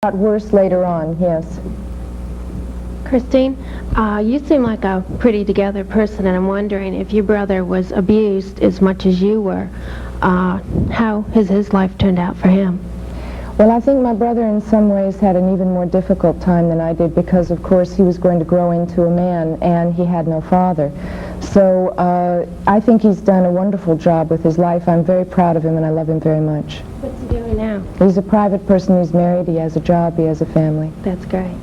got worse later on, yes. Christine, you seem like a pretty together person, and I'm wondering if your brother was abused as much as you were, how has his life turned out for him? Well, I think my brother in some ways had an even more difficult time than I did because, of course, he was going to grow into a man and he had no father. So I think he's done a wonderful job with his life. I'm very proud of him and I love him very much. What's he doing now? He's a private person. He's married. He has a job. He has a family. That's great.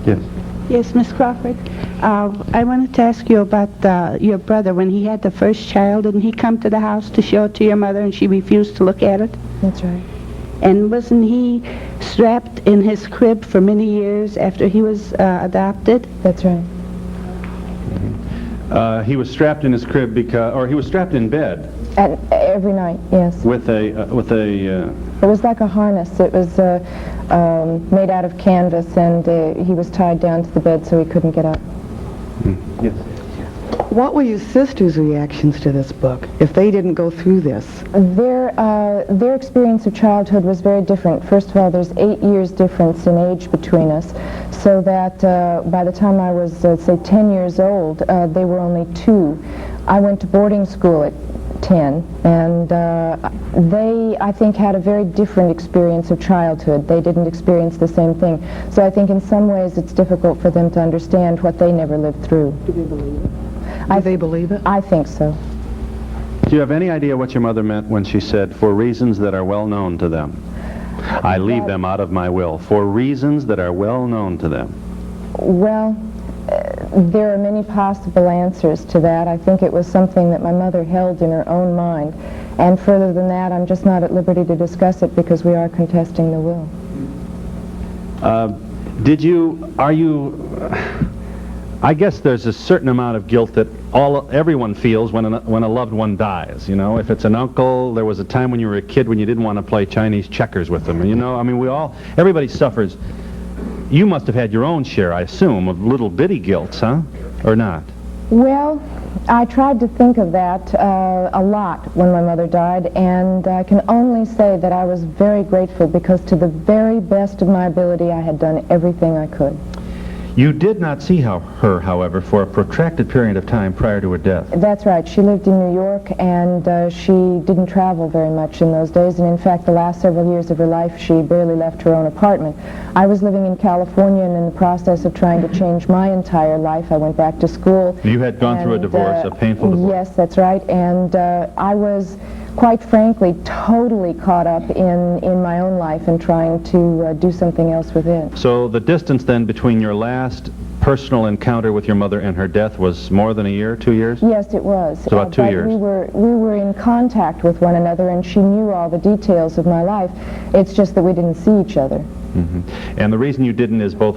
Yes. Yes, Miss Crawford. I wanted to ask you about your brother. When he had the first child, didn't he come to the house to show it to your mother and she refused to look at it? That's right. And wasn't he strapped in his crib for many years after he was adopted? That's right. He was strapped in his crib or he was strapped in bed. Every night, yes. With a. It was like a harness. It was made out of canvas, and he was tied down to the bed so he couldn't get up. Yes. What were your sisters' reactions to this book, if they didn't go through this? Their experience of childhood was very different. First of all, there's 8 years difference in age between us, so that by the time I was, say, 10 years old, they were only 2. I went to boarding school at 10, and they, I think, had a very different experience of childhood. They didn't experience the same thing. So I think in some ways it's difficult for them to understand what they never lived through. Do they believe it? Do they believe it? I think so. Do you have any idea what your mother meant when she said, for reasons that are well known to them? I leave them out of my will. For reasons that are well known to them. Well, there are many possible answers to that. I think it was something that my mother held in her own mind. And further than that, I'm just not at liberty to discuss it because we are contesting the will. I guess there's a certain amount of guilt that everyone feels when a loved one dies. You know, if it's an uncle, there was a time when you were a kid when you didn't want to play Chinese checkers with them. You know, I mean, everybody suffers. You must have had your own share, I assume, of little bitty guilt, huh? Or not? Well, I tried to think of that a lot when my mother died, and I can only say that I was very grateful because to the very best of my ability I had done everything I could. You did not see her, however, for a protracted period of time prior to her death. That's right. She lived in New York, and she didn't travel very much in those days, and in fact the last several years of her life she barely left her own apartment. I was living in California and in the process of trying to change my entire life. I went back to school. You had gone through a divorce, a painful divorce. Yes, that's right, and I was, quite frankly, totally caught up in my own life and trying to do something else with it. So the distance then between your last personal encounter with your mother and her death was more than a year, 2 years? Yes, it was. So about 2 years. We were in contact with one another, and she knew all the details of my life. It's just that we didn't see each other. Mm-hmm. And the reason you didn't is both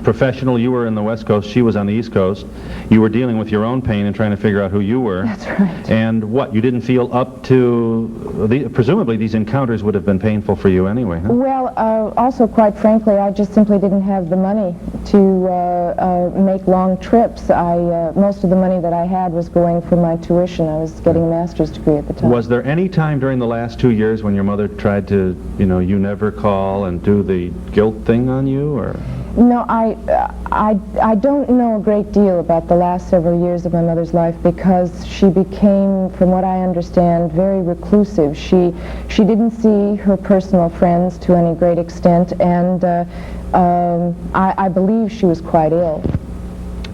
professional. You were in the West Coast, she was on the East Coast. You were dealing with your own pain and trying to figure out who you were. That's right. And what, you didn't feel up to, presumably these encounters would have been painful for you anyway, huh? Well, also, quite frankly, I just simply didn't have the money to make long trips. Most of the money that I had was going for my tuition. I was getting a master's degree at the time. Was there any time during the last 2 years when your mother tried to, you never call and do the guilt thing on you, or? No, I don't know a great deal about the last several years of my mother's life because she became, from what I understand, very reclusive. She didn't see her personal friends to any great extent, and I believe she was quite ill.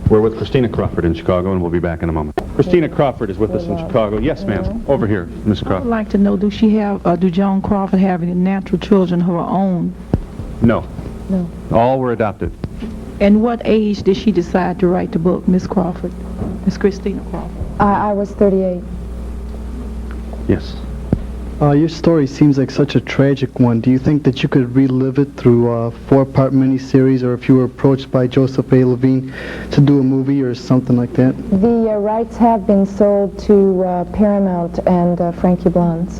We're with Christina Crawford in Chicago, and we'll be back in a moment. Christina Crawford is with us in Chicago. Yes, ma'am. Over here, Miss I would Crawford. like to know, do Joan Crawford have any natural children of her own? No. No. All were adopted. And what age did she decide to write the book, Miss Crawford? Miss Christina Crawford. I was 38. Yes. Your story seems like such a tragic one. Do you think that you could relive it through a 4-part miniseries, or if you were approached by Joseph A. Levine to do a movie or something like that? The rights have been sold to Paramount and Frankie Blondes.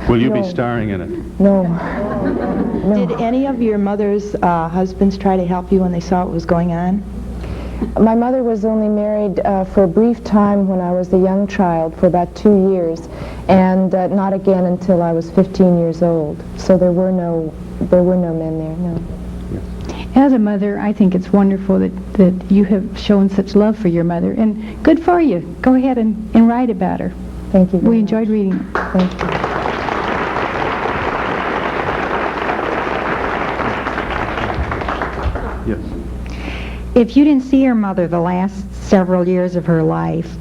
Will you be No. starring in it? No. No. Did any of your mother's husbands try to help you when they saw what was going on? My mother was only married for a brief time when I was a young child, for about 2 years, and not again until I was 15 years old. So there were no There were no men there, no. As a mother, I think it's wonderful that you have shown such love for your mother, and good for you. Go ahead and write about her. Thank you very We much. enjoyed reading it. Thank you. Yes. If you didn't see your mother the last several years of her life,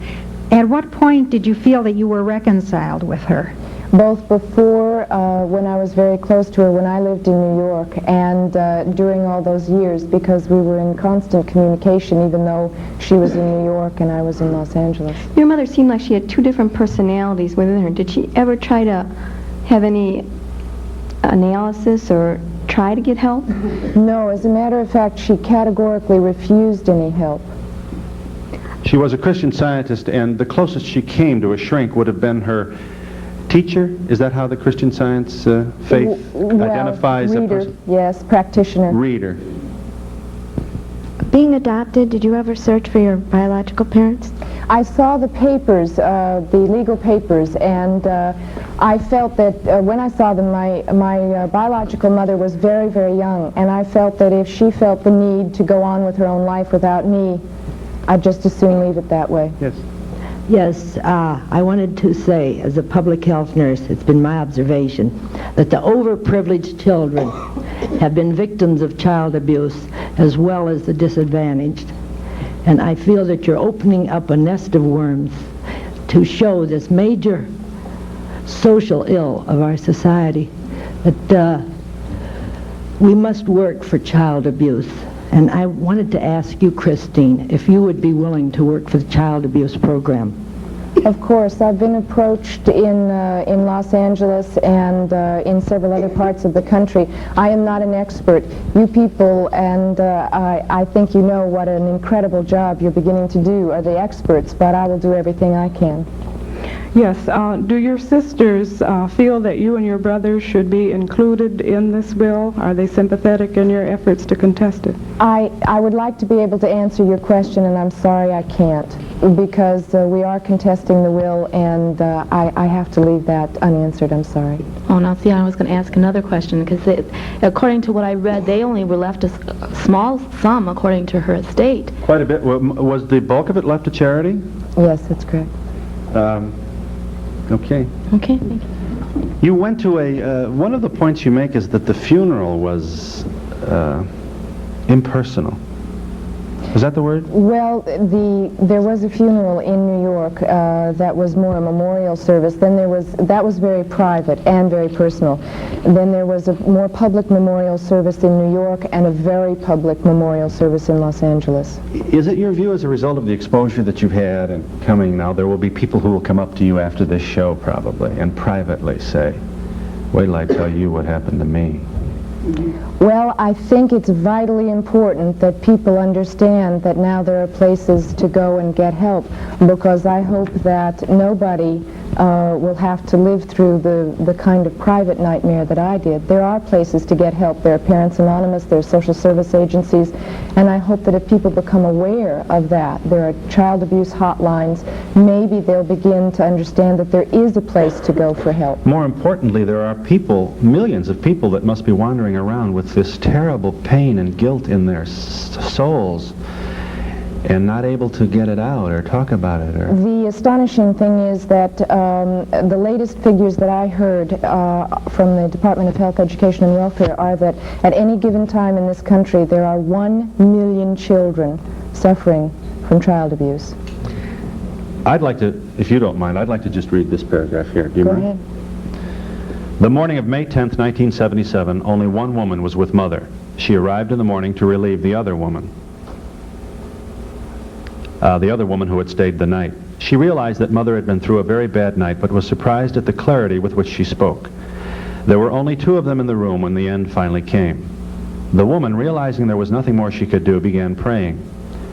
at what point did you feel that you were reconciled with her? Both before, when I was very close to her, when I lived in New York, and during all those years, because we were in constant communication, even though she was in New York and I was in Los Angeles. Your mother seemed like she had two different personalities within her. Did she ever try to have any analysis or try to get help? No, as a matter of fact, she categorically refused any help. She was a Christian Scientist, and the closest she came to a shrink would have been her teacher. Is that how the Christian Science faith identifies a reader, person? yes, practitioner. Reader. Being adopted, did you ever search for your biological parents? I saw the papers, the legal papers, and I felt that when I saw them, my biological mother was very, very young, and I felt that if she felt the need to go on with her own life without me, I'd just as soon leave it that way. Yes. Yes, I wanted to say, as a public health nurse, it's been my observation that the overprivileged children have been victims of child abuse as well as the disadvantaged. And I feel that you're opening up a nest of worms to show this major social ill of our society, that we must work for child abuse. And I wanted to ask you, Christine, if you would be willing to work for the child abuse program. Of course, I've been approached in Los Angeles and in several other parts of the country. I am not an expert. You people, and I think you know what an incredible job you're beginning to do, are the experts, but I will do everything I can. Yes. Do your sisters feel that you and your brother should be included in this bill? Are they sympathetic in your efforts to contest it? I would like to be able to answer your question, and I'm sorry I can't, because we are contesting the will, and I have to leave that unanswered. I'm sorry. Oh, now see, I was going to ask another question, because according to what I read, they only were left a small sum according to her estate. Quite a bit. Was the bulk of it left to charity? Yes, that's correct. Okay. Okay, thank you. You went to one of the points you make is that the funeral was impersonal. Is that the word? Well, there was a funeral in New York that was more a memorial service. Then that was very private and very personal. Then there was a more public memorial service in New York and a very public memorial service in Los Angeles. Is it your view, as a result of the exposure that you've had and coming now, there will be people who will come up to you after this show probably and privately say, wait till I tell you what happened to me? Well, I think it's vitally important that people understand that now there are places to go and get help, because I hope that nobody will have to live through the kind of private nightmare that I did. There are places to get help. There are Parents Anonymous, there are social service agencies, and I hope that if people become aware of that, there are child abuse hotlines, maybe they'll begin to understand that there is a place to go for help. More importantly, there are people, millions of people, that must be wandering around with this terrible pain and guilt in their souls and not able to get it out or talk about it. Or the astonishing thing is that the latest figures that I heard from the Department of Health, Education and Welfare are that at any given time in this country there are 1 million children suffering from child abuse. I'd like to, if you don't mind, I'd like to just read this paragraph here. Do you mind? Go ahead. The morning of May 10th, 1977, only one woman was with Mother. She arrived in the morning to relieve the other woman. Who had stayed the night. She realized that Mother had been through a very bad night, but was surprised at the clarity with which she spoke. There were only 2 of them in the room when the end finally came. The woman, realizing there was nothing more she could do, began praying.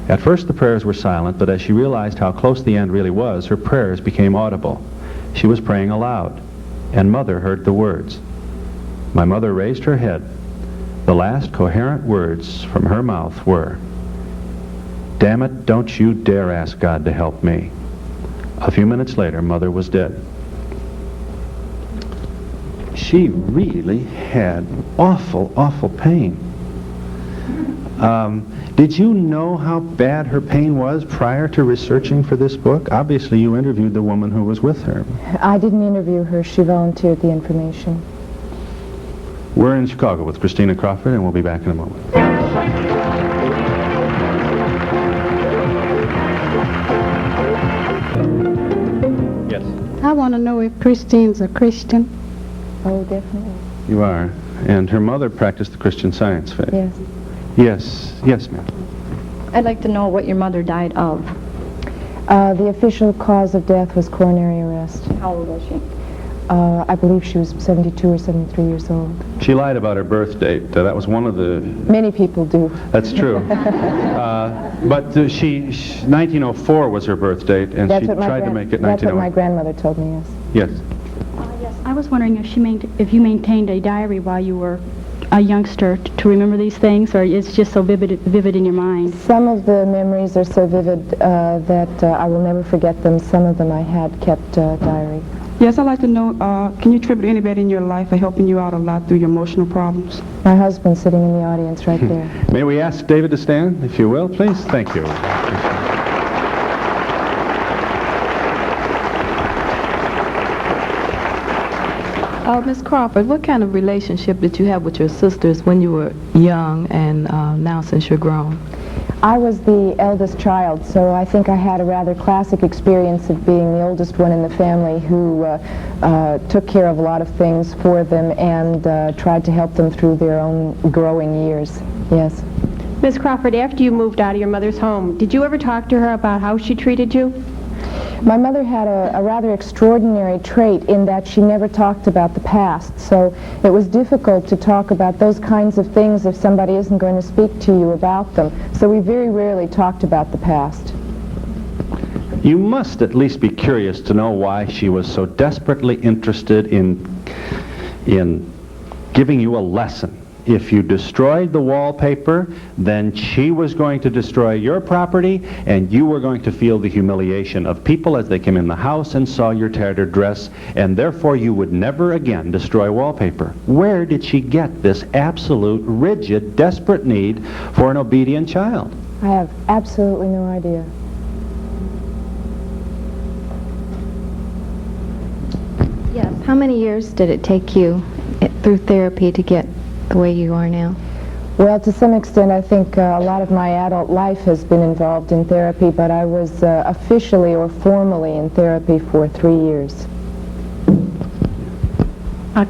At first the prayers were silent, but as she realized how close the end really was, her prayers became audible. She was praying aloud, and Mother heard the words. My mother raised her head. The last coherent words from her mouth were, "Damn it, don't you dare ask God to help me." A few minutes later, Mother was dead. she really had awful, awful pain. Did you know how bad her pain was prior to researching for this book? Obviously, you interviewed the woman who was with her. I didn't interview her. She volunteered the information. We're in Chicago with Christina Crawford, and we'll be back in a moment. Yes. I want to know if Christine's a Christian. Oh, definitely. You are. And her mother practiced the Christian Science faith. Yes. Yes. Yes, ma'am. I'd like to know what your mother died of. The official cause of death was coronary arrest. How old was she? I believe she was 72 or 73 years old. She lied about her birth date. That was one of the... Many people do. That's true. But 1904 was her birth date, and she tried to make it 1908. That's what my grandmother told me, yes. Yes. Yes, I was wondering if you maintained a diary while you were a youngster to remember these things, or it's just so vivid in your mind? Some of the memories are so vivid that I will never forget them. Some of them I had kept a diary. Yes, I'd like to know, can you attribute anybody in your life for helping you out a lot through your emotional problems? My husband sitting in the audience right there. May we ask David to stand, if you will, please? Thank you. Miss Crawford, what kind of relationship did you have with your sisters when you were young and now since you're grown? I was the eldest child, so I think I had a rather classic experience of being the oldest one in the family who took care of a lot of things for them and tried to help them through their own growing years. Yes. Miss Crawford, after you moved out of your mother's home, did you ever talk to her about how she treated you? My mother had a rather extraordinary trait in that she never talked about the past, so it was difficult to talk about those kinds of things if somebody isn't going to speak to you about them. So we very rarely talked about the past. You must at least be curious to know why she was so desperately interested in giving you a lesson. If you destroyed the wallpaper, then she was going to destroy your property, and you were going to feel the humiliation of people as they came in the house and saw your tattered dress, and therefore you would never again destroy wallpaper. Where did she get this absolute, rigid, desperate need for an obedient child? I have absolutely no idea. Yes. How many years did it take you through therapy to get the way you are now? Well, to some extent, I think a lot of my adult life has been involved in therapy, but I was officially or formally in therapy for 3 years.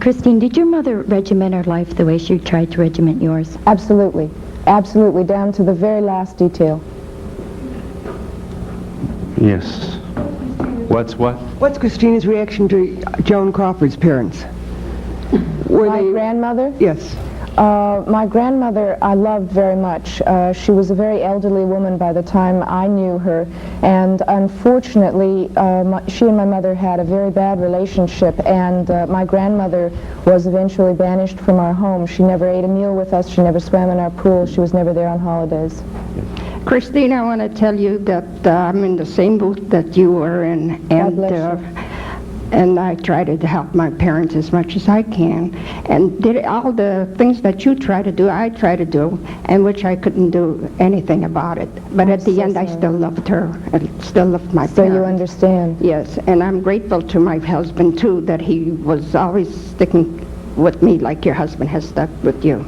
Christine, did your mother regiment her life the way she tried to regiment yours? Absolutely. Absolutely, down to the very last detail. Yes. What's Christina's reaction to Joan Crawford's parents? My grandmother? Yes. My grandmother I loved very much. She was a very elderly woman by the time I knew her, and unfortunately she and my mother had a very bad relationship, and my grandmother was eventually banished from our home. She never ate a meal with us, she never swam in our pool, she was never there on holidays. Christina, I want to tell you that I'm in the same boat that you were in, and I try to help my parents as much as I can, and did all the things that you try to do, I try to do, and which I couldn't do anything about it. But at the end, I still loved her, and still loved my parents. So you understand? Yes, and I'm grateful to my husband, too, that he was always sticking with me like your husband has stuck with you.